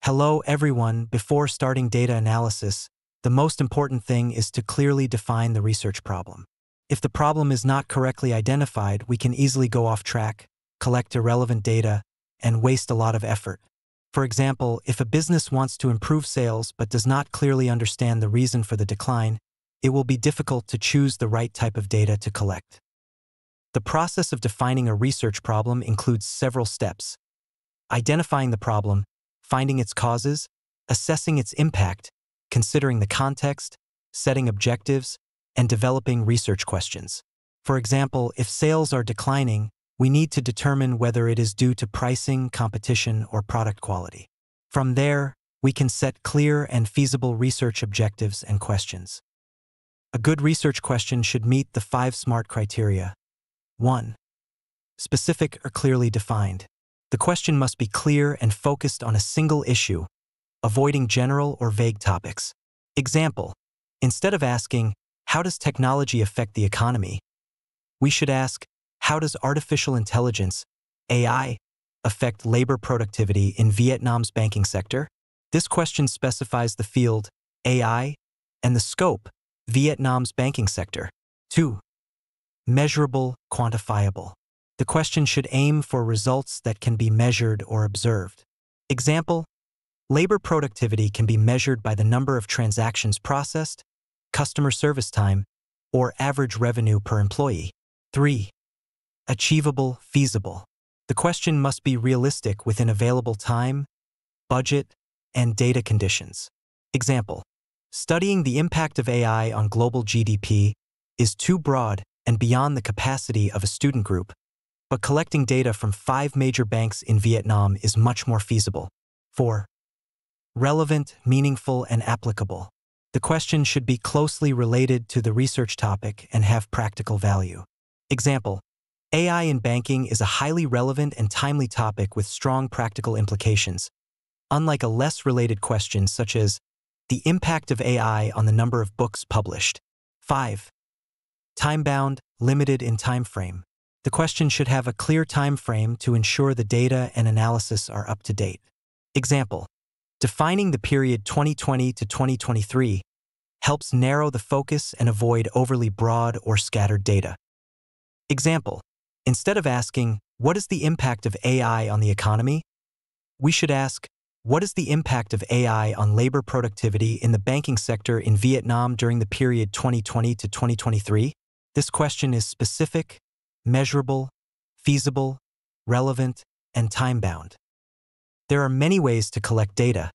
Hello everyone, before starting data analysis, the most important thing is to clearly define the research problem. If the problem is not correctly identified, we can easily go off track, collect irrelevant data, and waste a lot of effort. For example, if a business wants to improve sales but does not clearly understand the reason for the decline, it will be difficult to choose the right type of data to collect. The process of defining a research problem includes several steps: identifying the problem, finding its causes, assessing its impact, considering the context, setting objectives, and developing research questions. For example, if sales are declining, we need to determine whether it is due to pricing, competition, or product quality. From there, we can set clear and feasible research objectives and questions. A good research question should meet the 5 SMART criteria. 1. Specific or clearly defined. The question must be clear and focused on a single issue, avoiding general or vague topics. Example: instead of asking, "How does technology affect the economy?" we should ask, "How does artificial intelligence, AI, affect labor productivity in Vietnam's banking sector?" This question specifies the field, AI, and the scope, Vietnam's banking sector. 2. Measurable, quantifiable. The question should aim for results that can be measured or observed. Example: labor productivity can be measured by the number of transactions processed, customer service time, or average revenue per employee. 3. Achievable, feasible. The question must be realistic within available time, budget, and data conditions. Example: studying the impact of AI on global GDP is too broad and beyond the capacity of a student group, but collecting data from 5 major banks in Vietnam is much more feasible. 4. Relevant, meaningful, and applicable. The question should be closely related to the research topic and have practical value. Example: AI in banking is a highly relevant and timely topic with strong practical implications, unlike a less related question such as the impact of AI on the number of books published. 5. Time-bound, limited in time frame. The question should have a clear time frame to ensure the data and analysis are up to date. Example: defining the period 2020 to 2023 helps narrow the focus and avoid overly broad or scattered data. Example: instead of asking, "What is the impact of AI on the economy?" we should ask, "What is the impact of AI on labor productivity in the banking sector in Vietnam during the period 2020 to 2023? This question is specific, measurable, feasible, relevant, and time-bound. There are many ways to collect data,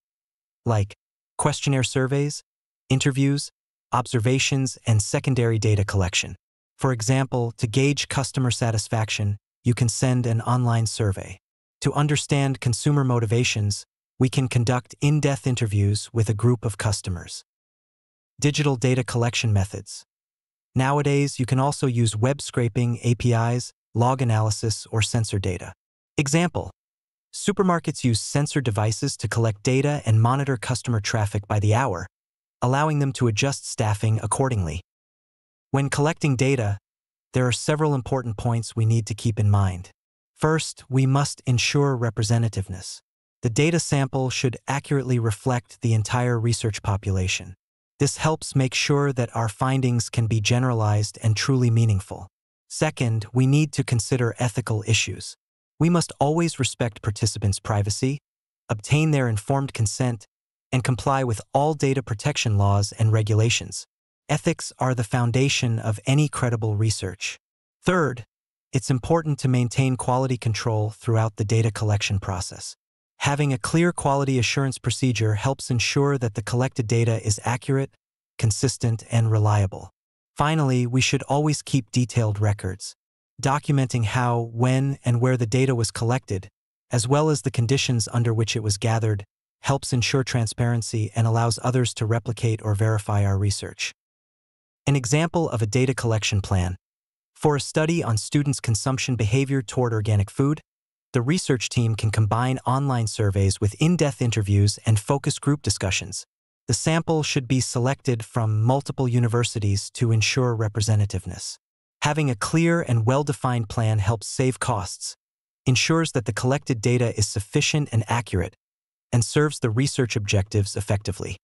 like questionnaire surveys, interviews, observations, and secondary data collection. For example, to gauge customer satisfaction, you can send an online survey. To understand consumer motivations, we can conduct in-depth interviews with a group of customers. Digital data collection methods. Nowadays, you can also use web scraping, APIs, log analysis, or sensor data. Example: supermarkets use sensor devices to collect data and monitor customer traffic by the hour, allowing them to adjust staffing accordingly. When collecting data, there are several important points we need to keep in mind. First, we must ensure representativeness. The data sample should accurately reflect the entire research population. This helps make sure that our findings can be generalized and truly meaningful. Second, we need to consider ethical issues. We must always respect participants' privacy, obtain their informed consent, and comply with all data protection laws and regulations. Ethics are the foundation of any credible research. Third, it's important to maintain quality control throughout the data collection process. Having a clear quality assurance procedure helps ensure that the collected data is accurate, consistent, and reliable. Finally, we should always keep detailed records. Documenting how, when, and where the data was collected, as well as the conditions under which it was gathered, helps ensure transparency and allows others to replicate or verify our research. An example of a data collection plan. For a study on students' consumption behavior toward organic food, the research team can combine online surveys with in-depth interviews and focus group discussions. The sample should be selected from multiple universities to ensure representativeness. Having a clear and well-defined plan helps save costs, ensures that the collected data is sufficient and accurate, and serves the research objectives effectively.